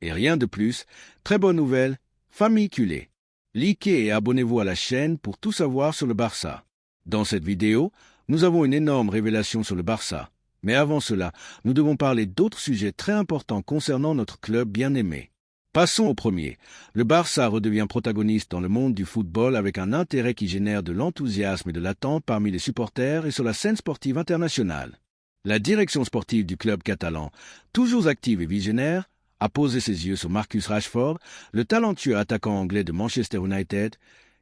Et rien de plus, très bonne nouvelle, famille culée. Likez et abonnez-vous à la chaîne pour tout savoir sur le Barça. Dans cette vidéo, nous avons une énorme révélation sur le Barça. Mais avant cela, nous devons parler d'autres sujets très importants concernant notre club bien-aimé. Passons au premier. Le Barça redevient protagoniste dans le monde du football avec un intérêt qui génère de l'enthousiasme et de l'attente parmi les supporters et sur la scène sportive internationale. La direction sportive du club catalan, toujours active et visionnaire, a posé ses yeux sur Marcus Rashford, le talentueux attaquant anglais de Manchester United,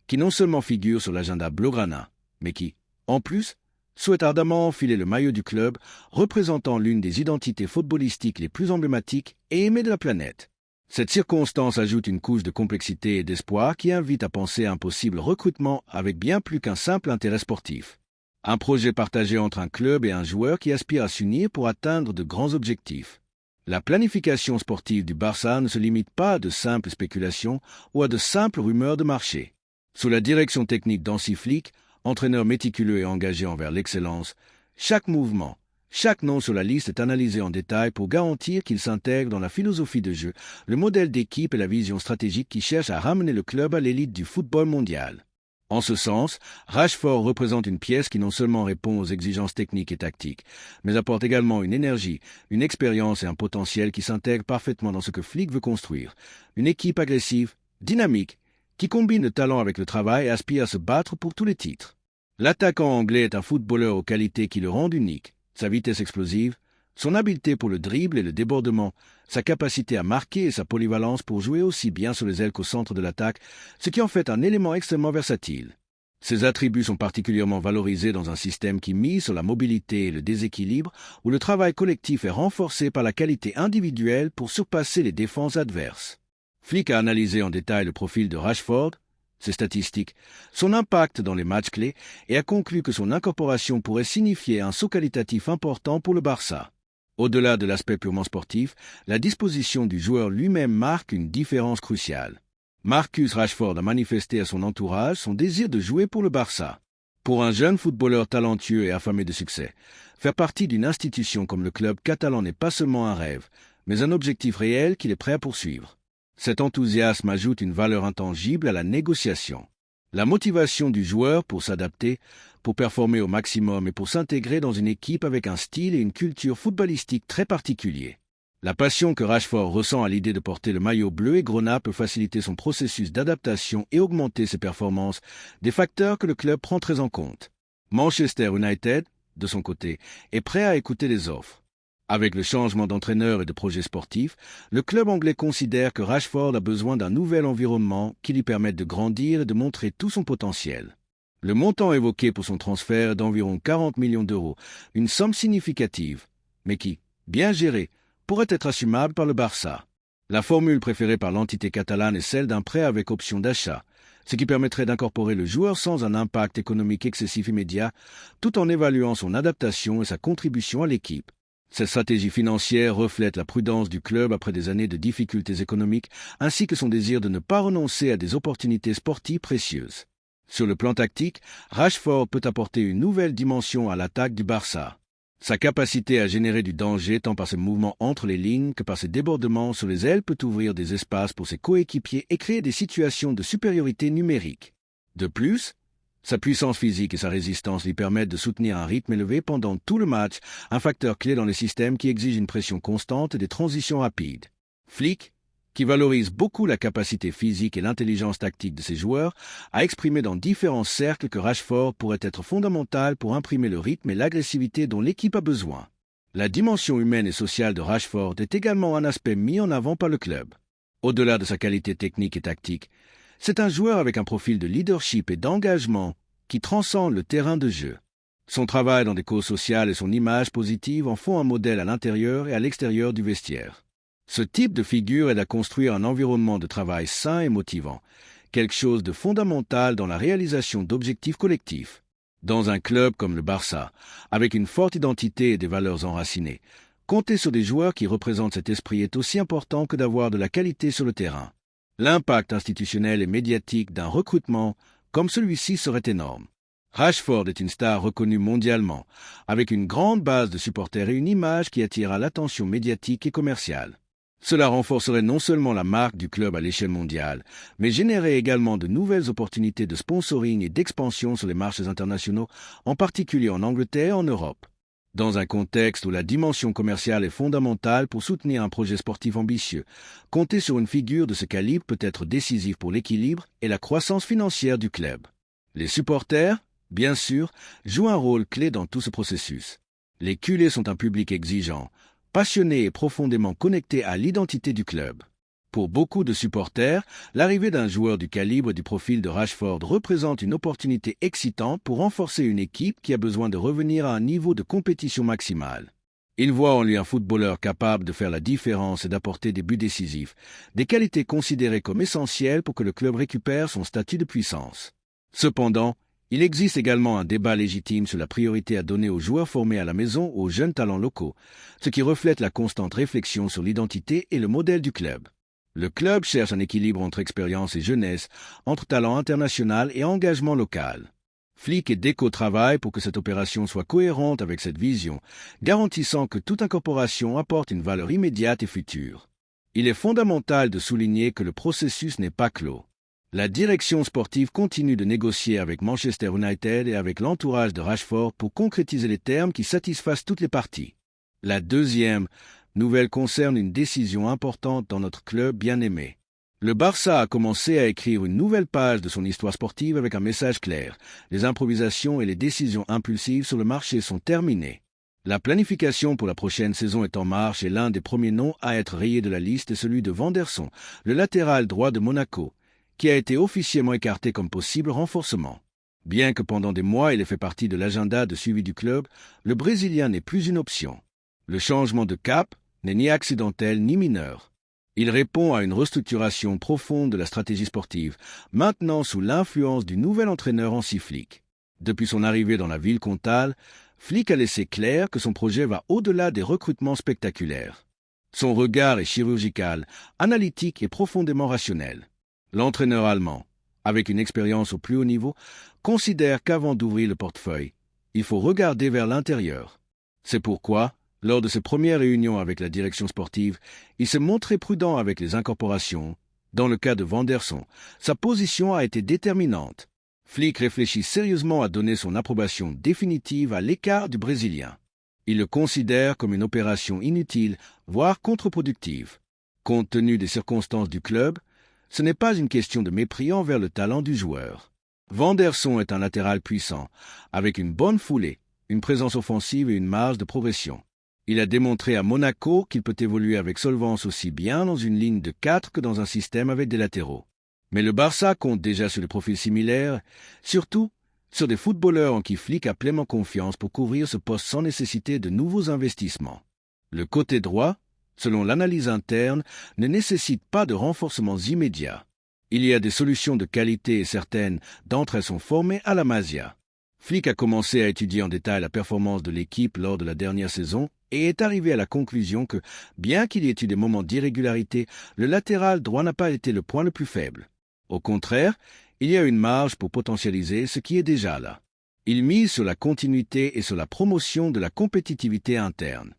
qui non seulement figure sur l'agenda blaugrana, mais qui, en plus, souhaite ardemment enfiler le maillot du club, représentant l'une des identités footballistiques les plus emblématiques et aimées de la planète. Cette circonstance ajoute une couche de complexité et d'espoir qui invite à penser à un possible recrutement avec bien plus qu'un simple intérêt sportif. Un projet partagé entre un club et un joueur qui aspire à s'unir pour atteindre de grands objectifs. La planification sportive du Barça ne se limite pas à de simples spéculations ou à de simples rumeurs de marché. Sous la direction technique d'Hansi Flick, entraîneur méticuleux et engagé envers l'excellence, chaque mouvement, chaque nom sur la liste est analysé en détail pour garantir qu'il s'intègre dans la philosophie de jeu, le modèle d'équipe et la vision stratégique qui cherche à ramener le club à l'élite du football mondial. En ce sens, Rashford représente une pièce qui non seulement répond aux exigences techniques et tactiques, mais apporte également une énergie, une expérience et un potentiel qui s'intègrent parfaitement dans ce que Flick veut construire. Une équipe agressive, dynamique, qui combine le talent avec le travail et aspire à se battre pour tous les titres. L'attaquant anglais est un footballeur aux qualités qui le rendent unique. Sa vitesse explosive, son habileté pour le dribble et le débordement, sa capacité à marquer et sa polyvalence pour jouer aussi bien sur les ailes qu'au centre de l'attaque, ce qui en fait un élément extrêmement versatile. Ces attributs sont particulièrement valorisés dans un système qui mise sur la mobilité et le déséquilibre, où le travail collectif est renforcé par la qualité individuelle pour surpasser les défenses adverses. Flick a analysé en détail le profil de Rashford, ses statistiques, son impact dans les matchs clés et a conclu que son incorporation pourrait signifier un saut qualitatif important pour le Barça. Au-delà de l'aspect purement sportif, la disposition du joueur lui-même marque une différence cruciale. Marcus Rashford a manifesté à son entourage son désir de jouer pour le Barça. Pour un jeune footballeur talentueux et affamé de succès, faire partie d'une institution comme le club catalan n'est pas seulement un rêve, mais un objectif réel qu'il est prêt à poursuivre. Cet enthousiasme ajoute une valeur intangible à la négociation. La motivation du joueur pour s'adapter, pour performer au maximum et pour s'intégrer dans une équipe avec un style et une culture footballistique très particuliers. La passion que Rashford ressent à l'idée de porter le maillot bleu et grenat peut faciliter son processus d'adaptation et augmenter ses performances, des facteurs que le club prend très en compte. Manchester United, de son côté, est prêt à écouter les offres. Avec le changement d'entraîneur et de projet sportif, le club anglais considère que Rashford a besoin d'un nouvel environnement qui lui permette de grandir et de montrer tout son potentiel. Le montant évoqué pour son transfert est d'environ 40 millions d'euros, une somme significative, mais qui, bien gérée, pourrait être assumable par le Barça. La formule préférée par l'entité catalane est celle d'un prêt avec option d'achat, ce qui permettrait d'incorporer le joueur sans un impact économique excessif immédiat, tout en évaluant son adaptation et sa contribution à l'équipe. Cette stratégie financière reflète la prudence du club après des années de difficultés économiques, ainsi que son désir de ne pas renoncer à des opportunités sportives précieuses. Sur le plan tactique, Rashford peut apporter une nouvelle dimension à l'attaque du Barça. Sa capacité à générer du danger tant par ses mouvements entre les lignes que par ses débordements sur les ailes peut ouvrir des espaces pour ses coéquipiers et créer des situations de supériorité numérique. De plus, sa puissance physique et sa résistance lui permettent de soutenir un rythme élevé pendant tout le match, un facteur clé dans les systèmes qui exigent une pression constante et des transitions rapides. Flick, qui valorise beaucoup la capacité physique et l'intelligence tactique de ses joueurs, a exprimé dans différents cercles que Rashford pourrait être fondamental pour imprimer le rythme et l'agressivité dont l'équipe a besoin. La dimension humaine et sociale de Rashford est également un aspect mis en avant par le club. Au-delà de sa qualité technique et tactique, c'est un joueur avec un profil de leadership et d'engagement qui transcende le terrain de jeu. Son travail dans des causes sociales et son image positive en font un modèle à l'intérieur et à l'extérieur du vestiaire. Ce type de figure aide à construire un environnement de travail sain et motivant, quelque chose de fondamental dans la réalisation d'objectifs collectifs. Dans un club comme le Barça, avec une forte identité et des valeurs enracinées, compter sur des joueurs qui représentent cet esprit est aussi important que d'avoir de la qualité sur le terrain. L'impact institutionnel et médiatique d'un recrutement comme celui-ci serait énorme. Rashford est une star reconnue mondialement, avec une grande base de supporters et une image qui attirera l'attention médiatique et commerciale. Cela renforcerait non seulement la marque du club à l'échelle mondiale, mais générerait également de nouvelles opportunités de sponsoring et d'expansion sur les marchés internationaux, en particulier en Angleterre et en Europe. Dans un contexte où la dimension commerciale est fondamentale pour soutenir un projet sportif ambitieux, compter sur une figure de ce calibre peut être décisif pour l'équilibre et la croissance financière du club. Les supporters, bien sûr, jouent un rôle clé dans tout ce processus. Les culés sont un public exigeant, passionné et profondément connecté à l'identité du club. Pour beaucoup de supporters, l'arrivée d'un joueur du calibre et du profil de Rashford représente une opportunité excitante pour renforcer une équipe qui a besoin de revenir à un niveau de compétition maximale. Ils voient en lui un footballeur capable de faire la différence et d'apporter des buts décisifs, des qualités considérées comme essentielles pour que le club récupère son statut de puissance. Cependant, il existe également un débat légitime sur la priorité à donner aux joueurs formés à la maison ou aux jeunes talents locaux, ce qui reflète la constante réflexion sur l'identité et le modèle du club. Le club cherche un équilibre entre expérience et jeunesse, entre talent international et engagement local. Flick et Deco travaillent pour que cette opération soit cohérente avec cette vision, garantissant que toute incorporation apporte une valeur immédiate et future. Il est fondamental de souligner que le processus n'est pas clos. La direction sportive continue de négocier avec Manchester United et avec l'entourage de Rashford pour concrétiser les termes qui satisfassent toutes les parties. La deuxième nouvelle concerne une décision importante dans notre club bien-aimé. Le Barça a commencé à écrire une nouvelle page de son histoire sportive avec un message clair. Les improvisations et les décisions impulsives sur le marché sont terminées. La planification pour la prochaine saison est en marche et l'un des premiers noms à être rayé de la liste est celui de Vanderson, le latéral droit de Monaco, qui a été officiellement écarté comme possible renforcement. Bien que pendant des mois il ait fait partie de l'agenda de suivi du club, le Brésilien n'est plus une option. Le changement de cap n'est ni accidentel ni mineur. Il répond à une restructuration profonde de la stratégie sportive, maintenant sous l'influence du nouvel entraîneur Hansi Flick. Depuis son arrivée dans la ville comtale, Flick a laissé clair que son projet va au-delà des recrutements spectaculaires. Son regard est chirurgical, analytique et profondément rationnel. L'entraîneur allemand, avec une expérience au plus haut niveau, considère qu'avant d'ouvrir le portefeuille, il faut regarder vers l'intérieur. C'est pourquoi, lors de ses premières réunions avec la direction sportive, il s'est montré prudent avec les incorporations. Dans le cas de Vanderson, sa position a été déterminante. Flick réfléchit sérieusement à donner son approbation définitive à l'écart du Brésilien. Il le considère comme une opération inutile, voire contre-productive. Compte tenu des circonstances du club, ce n'est pas une question de mépris envers le talent du joueur. Vanderson est un latéral puissant, avec une bonne foulée, une présence offensive et une marge de progression. Il a démontré à Monaco qu'il peut évoluer avec solvance aussi bien dans une ligne de 4 que dans un système avec des latéraux. Mais le Barça compte déjà sur des profils similaires, surtout sur des footballeurs en qui Flick a pleinement confiance pour couvrir ce poste sans nécessiter de nouveaux investissements. Le côté droit, selon l'analyse interne, ne nécessite pas de renforcements immédiats. Il y a des solutions de qualité et certaines d'entre elles sont formées à la Masia. Flick a commencé à étudier en détail la performance de l'équipe lors de la dernière saison et est arrivé à la conclusion que, bien qu'il y ait eu des moments d'irrégularité, le latéral droit n'a pas été le point le plus faible. Au contraire, il y a une marge pour potentialiser ce qui est déjà là. Il mise sur la continuité et sur la promotion de la compétitivité interne.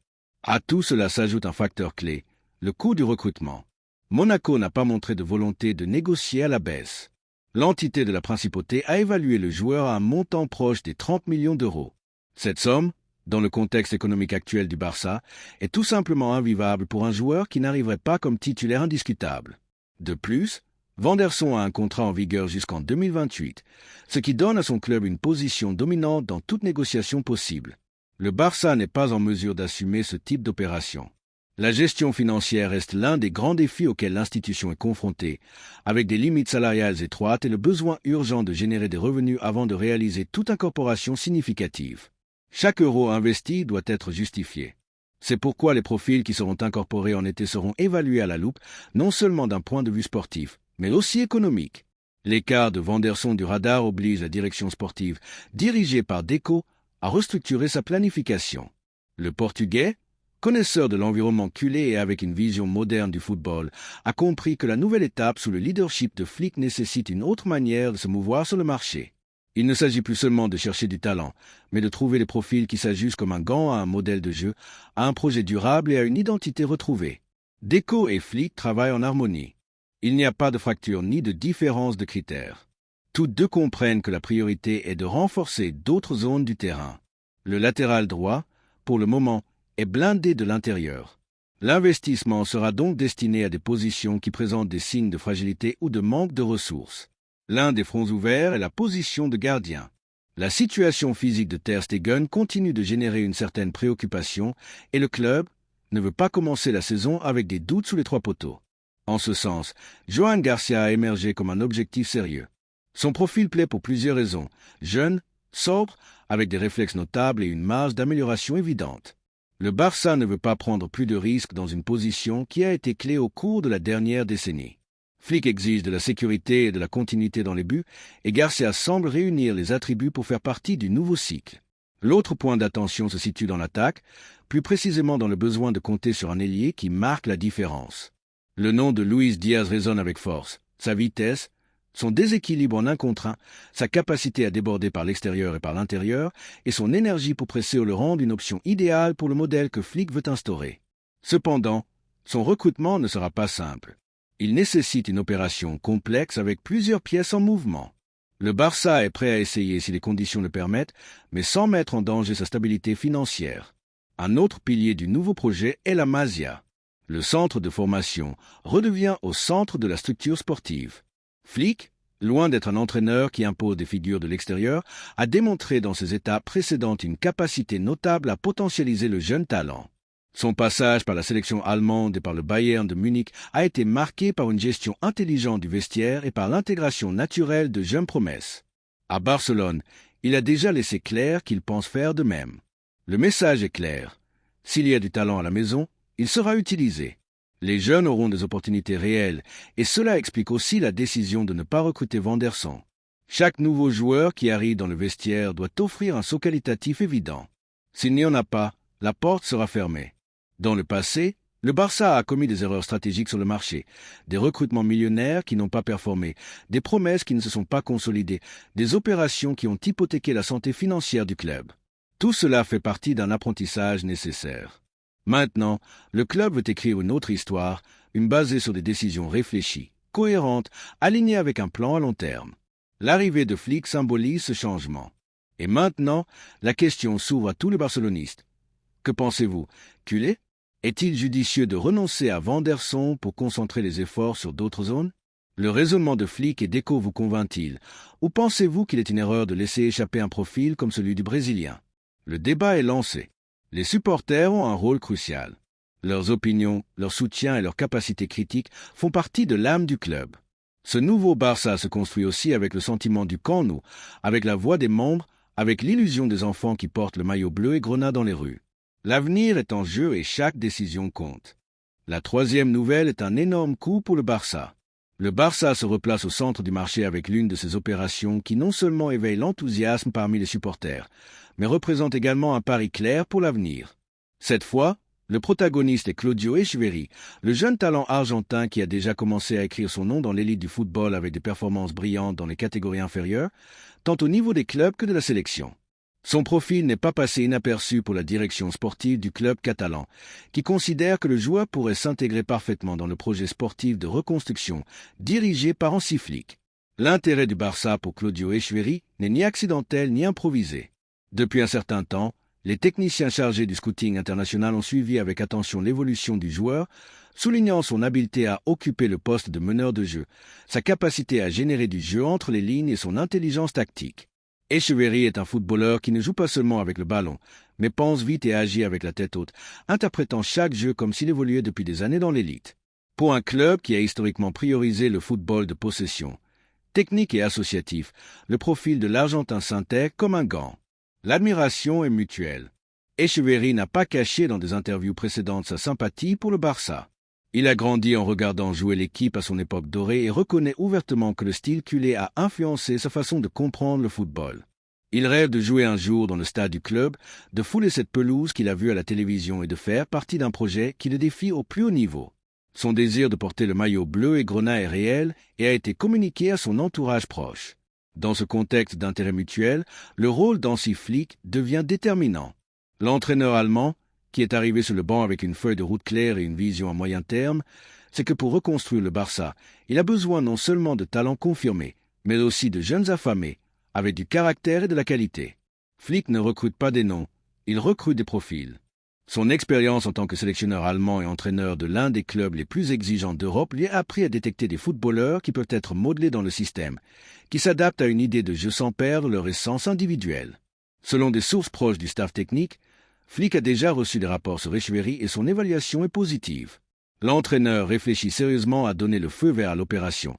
À tout cela s'ajoute un facteur clé, le coût du recrutement. Monaco n'a pas montré de volonté de négocier à la baisse. L'entité de la principauté a évalué le joueur à un montant proche des 30 millions d'euros. Cette somme, dans le contexte économique actuel du Barça, est tout simplement invivable pour un joueur qui n'arriverait pas comme titulaire indiscutable. De plus, Vanderson a un contrat en vigueur jusqu'en 2028, ce qui donne à son club une position dominante dans toute négociation possible. Le Barça n'est pas en mesure d'assumer ce type d'opération. La gestion financière reste l'un des grands défis auxquels l'institution est confrontée, avec des limites salariales étroites et le besoin urgent de générer des revenus avant de réaliser toute incorporation significative. Chaque euro investi doit être justifié. C'est pourquoi les profils qui seront incorporés en été seront évalués à la loupe, non seulement d'un point de vue sportif, mais aussi économique. L'écart de Vanderson du radar oblige la direction sportive, dirigée par Deco, à restructurer sa planification. Le Portugais, connaisseur de l'environnement culé et avec une vision moderne du football, a compris que la nouvelle étape sous le leadership de Flick nécessite une autre manière de se mouvoir sur le marché. Il ne s'agit plus seulement de chercher du talent, mais de trouver les profils qui s'ajustent comme un gant à un modèle de jeu, à un projet durable et à une identité retrouvée. Deco et Flick travaillent en harmonie. Il n'y a pas de fracture ni de différence de critères. Toutes deux comprennent que la priorité est de renforcer d'autres zones du terrain. Le latéral droit, pour le moment, est blindé de l'intérieur. L'investissement sera donc destiné à des positions qui présentent des signes de fragilité ou de manque de ressources. L'un des fronts ouverts est la position de gardien. La situation physique de Ter Stegen continue de générer une certaine préoccupation et le club ne veut pas commencer la saison avec des doutes sous les trois poteaux. En ce sens, Johan Garcia a émergé comme un objectif sérieux. Son profil plaît pour plusieurs raisons. Jeune, sobre, avec des réflexes notables et une marge d'amélioration évidente. Le Barça ne veut pas prendre plus de risques dans une position qui a été clé au cours de la dernière décennie. Flick exige de la sécurité et de la continuité dans les buts, et Garcia semble réunir les attributs pour faire partie du nouveau cycle. L'autre point d'attention se situe dans l'attaque, plus précisément dans le besoin de compter sur un ailier qui marque la différence. Le nom de Luis Diaz résonne avec force. Sa vitesse, son déséquilibre en 1 contre 1, sa capacité à déborder par l'extérieur et par l'intérieur, et son énergie pour presser le rendent une option idéale pour le modèle que Flick veut instaurer. Cependant, son recrutement ne sera pas simple. Il nécessite une opération complexe avec plusieurs pièces en mouvement. Le Barça est prêt à essayer si les conditions le permettent, mais sans mettre en danger sa stabilité financière. Un autre pilier du nouveau projet est la Masia. Le centre de formation redevient au centre de la structure sportive. Flick, loin d'être un entraîneur qui impose des figures de l'extérieur, a démontré dans ses étapes précédentes une capacité notable à potentialiser le jeune talent. Son passage par la sélection allemande et par le Bayern de Munich a été marqué par une gestion intelligente du vestiaire et par l'intégration naturelle de jeunes promesses. À Barcelone, il a déjà laissé clair qu'il pense faire de même. Le message est clair. S'il y a du talent à la maison, il sera utilisé. Les jeunes auront des opportunités réelles, et cela explique aussi la décision de ne pas recruter Vanderson. Chaque nouveau joueur qui arrive dans le vestiaire doit offrir un saut qualitatif évident. S'il n'y en a pas, la porte sera fermée. Dans le passé, le Barça a commis des erreurs stratégiques sur le marché, des recrutements millionnaires qui n'ont pas performé, des promesses qui ne se sont pas consolidées, des opérations qui ont hypothéqué la santé financière du club. Tout cela fait partie d'un apprentissage nécessaire. Maintenant, le club veut écrire une autre histoire, une basée sur des décisions réfléchies, cohérentes, alignées avec un plan à long terme. L'arrivée de Flick symbolise ce changement. Et maintenant, la question s'ouvre à tous les barcelonistes. Que pensez-vous? Culé? Est-il judicieux de renoncer à Vanderson pour concentrer les efforts sur d'autres zones? Le raisonnement de Flick et Deco vous convainc-t-il? Ou pensez-vous qu'il est une erreur de laisser échapper un profil comme celui du Brésilien? Le débat est lancé. Les supporters ont un rôle crucial. Leurs opinions, leur soutien et leur capacité critique font partie de l'âme du club. Ce nouveau Barça se construit aussi avec le sentiment du camp nous, avec la voix des membres, avec l'illusion des enfants qui portent le maillot bleu et grenat dans les rues. L'avenir est en jeu et chaque décision compte. La troisième nouvelle est un énorme coup pour le Barça. Le Barça se replace au centre du marché avec l'une de ces opérations qui non seulement éveille l'enthousiasme parmi les supporters, mais représente également un pari clair pour l'avenir. Cette fois, le protagoniste est Claudio Echeverri, le jeune talent argentin qui a déjà commencé à écrire son nom dans l'élite du football avec des performances brillantes dans les catégories inférieures, tant au niveau des clubs que de la sélection. Son profil n'est pas passé inaperçu pour la direction sportive du club catalan, qui considère que le joueur pourrait s'intégrer parfaitement dans le projet sportif de reconstruction dirigé par Hansi Flick. L'intérêt du Barça pour Claudio Echeverri n'est ni accidentel ni improvisé. Depuis un certain temps, les techniciens chargés du scouting international ont suivi avec attention l'évolution du joueur, soulignant son habileté à occuper le poste de meneur de jeu, sa capacité à générer du jeu entre les lignes et son intelligence tactique. Echeverri est un footballeur qui ne joue pas seulement avec le ballon, mais pense vite et agit avec la tête haute, interprétant chaque jeu comme s'il évoluait depuis des années dans l'élite. Pour un club qui a historiquement priorisé le football de possession, technique et associatif, le profil de l'Argentin s'intègre comme un gant. L'admiration est mutuelle. Echeverri n'a pas caché dans des interviews précédentes sa sympathie pour le Barça. Il a grandi en regardant jouer l'équipe à son époque dorée et reconnaît ouvertement que le style culé a influencé sa façon de comprendre le football. Il rêve de jouer un jour dans le stade du club, de fouler cette pelouse qu'il a vue à la télévision et de faire partie d'un projet qui le défie au plus haut niveau. Son désir de porter le maillot bleu et grenat est réel et a été communiqué à son entourage proche. Dans ce contexte d'intérêt mutuel, le rôle d'Hansi Flick devient déterminant. L'entraîneur allemand qui est arrivé sur le banc avec une feuille de route claire et une vision à moyen terme, c'est que pour reconstruire le Barça, il a besoin non seulement de talents confirmés, mais aussi de jeunes affamés, avec du caractère et de la qualité. Flick ne recrute pas des noms, il recrute des profils. Son expérience en tant que sélectionneur allemand et entraîneur de l'un des clubs les plus exigeants d'Europe lui a appris à détecter des footballeurs qui peuvent être modelés dans le système, qui s'adaptent à une idée de jeu sans perdre leur essence individuelle. Selon des sources proches du staff technique, Flick a déjà reçu des rapports sur Echeverri et son évaluation est positive. L'entraîneur réfléchit sérieusement à donner le feu vert à l'opération,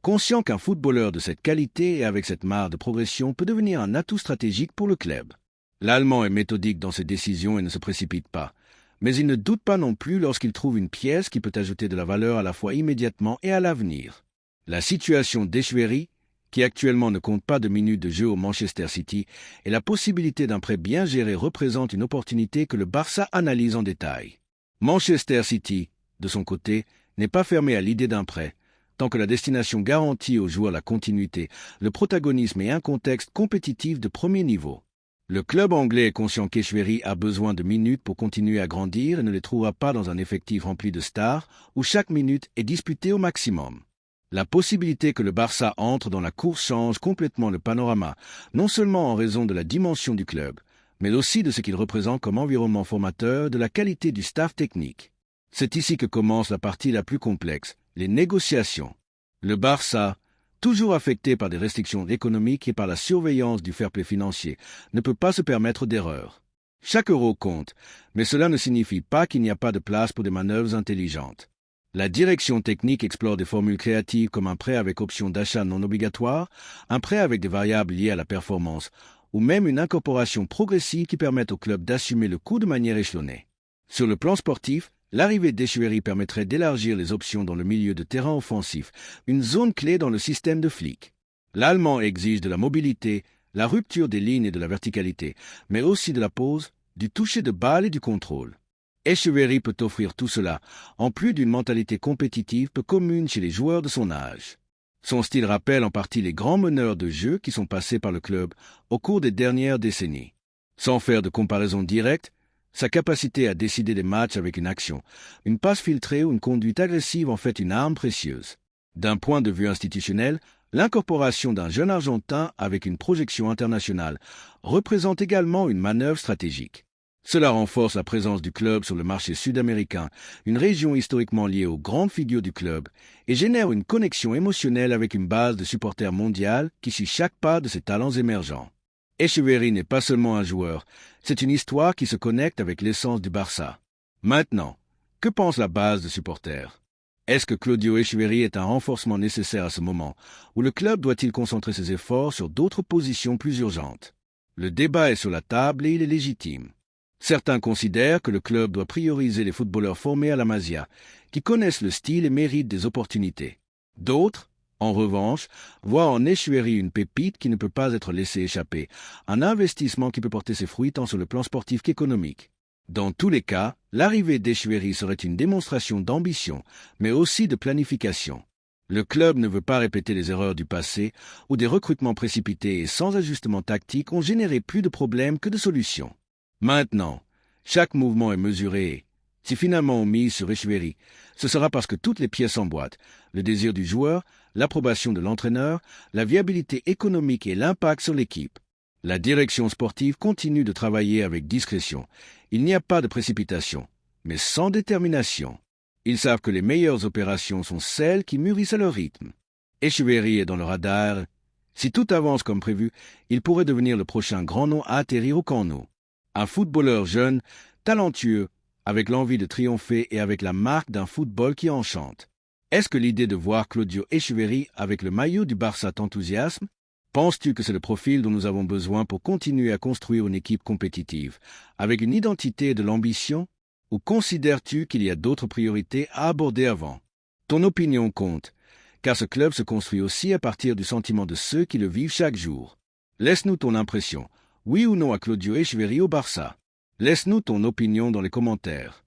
conscient qu'un footballeur de cette qualité et avec cette marge de progression peut devenir un atout stratégique pour le club. L'Allemand est méthodique dans ses décisions et ne se précipite pas, mais il ne doute pas non plus lorsqu'il trouve une pièce qui peut ajouter de la valeur à la fois immédiatement et à l'avenir. La situation d'Echeverri, qui actuellement ne compte pas de minutes de jeu au Manchester City, et la possibilité d'un prêt bien géré représentent une opportunité que le Barça analyse en détail. Manchester City, de son côté, n'est pas fermé à l'idée d'un prêt, tant que la destination garantit aux joueurs la continuité, le protagonisme et un contexte compétitif de premier niveau. Le club anglais est conscient qu'Echeverri a besoin de minutes pour continuer à grandir et ne les trouvera pas dans un effectif rempli de stars où chaque minute est disputée au maximum. La possibilité que le Barça entre dans la course change complètement le panorama, non seulement en raison de la dimension du club, mais aussi de ce qu'il représente comme environnement formateur, de la qualité du staff technique. C'est ici que commence la partie la plus complexe, les négociations. Le Barça, toujours affecté par des restrictions économiques et par la surveillance du fair-play financier, ne peut pas se permettre d'erreurs. Chaque euro compte, mais cela ne signifie pas qu'il n'y a pas de place pour des manœuvres intelligentes. La direction technique explore des formules créatives comme un prêt avec option d'achat non obligatoire, un prêt avec des variables liées à la performance, ou même une incorporation progressive qui permette au club d'assumer le coût de manière échelonnée. Sur le plan sportif, l'arrivée d'Echeverri permettrait d'élargir les options dans le milieu de terrain offensif, une zone clé dans le système de Flick. L'Allemand exige de la mobilité, la rupture des lignes et de la verticalité, mais aussi de la pose, du toucher de balle et du contrôle. Echeverri peut offrir tout cela, en plus d'une mentalité compétitive peu commune chez les joueurs de son âge. Son style rappelle en partie les grands meneurs de jeu qui sont passés par le club au cours des dernières décennies. Sans faire de comparaison directe, sa capacité à décider des matchs avec une action, une passe filtrée ou une conduite agressive en fait une arme précieuse. D'un point de vue institutionnel, l'incorporation d'un jeune Argentin avec une projection internationale représente également une manœuvre stratégique. Cela renforce la présence du club sur le marché sud-américain, une région historiquement liée aux grandes figures du club, et génère une connexion émotionnelle avec une base de supporters mondiale qui suit chaque pas de ses talents émergents. Echeverri n'est pas seulement un joueur, c'est une histoire qui se connecte avec l'essence du Barça. Maintenant, que pense la base de supporters? Est-ce que Claudio Echeverri est un renforcement nécessaire à ce moment, ou le club doit-il concentrer ses efforts sur d'autres positions plus urgentes? Le débat est sur la table et il est légitime. Certains considèrent que le club doit prioriser les footballeurs formés à la Masia, qui connaissent le style et méritent des opportunités. D'autres, en revanche, voient en Echeverri une pépite qui ne peut pas être laissée échapper, un investissement qui peut porter ses fruits tant sur le plan sportif qu'économique. Dans tous les cas, l'arrivée d'Echeverri serait une démonstration d'ambition, mais aussi de planification. Le club ne veut pas répéter les erreurs du passé, où des recrutements précipités et sans ajustement tactique ont généré plus de problèmes que de solutions. Maintenant, chaque mouvement est mesuré. Si finalement on mise sur Echeverri, ce sera parce que toutes les pièces s'emboîtent, le désir du joueur, l'approbation de l'entraîneur, la viabilité économique et l'impact sur l'équipe. La direction sportive continue de travailler avec discrétion. Il n'y a pas de précipitation, mais sans détermination. Ils savent que les meilleures opérations sont celles qui mûrissent à leur rythme. Echeverri est dans le radar. Si tout avance comme prévu, il pourrait devenir le prochain grand nom à atterrir au Camp Nou. Un footballeur jeune, talentueux, avec l'envie de triompher et avec la marque d'un football qui enchante. Est-ce que l'idée de voir Claudio Echeverri avec le maillot du Barça t'enthousiasme? Penses-tu que c'est le profil dont nous avons besoin pour continuer à construire une équipe compétitive, avec une identité et de l'ambition? Ou considères-tu qu'il y a d'autres priorités à aborder avant? Ton opinion compte, car ce club se construit aussi à partir du sentiment de ceux qui le vivent chaque jour. Laisse-nous ton impression. Oui ou non à Claudio Echeverri au Barça? Laisse-nous ton opinion dans les commentaires.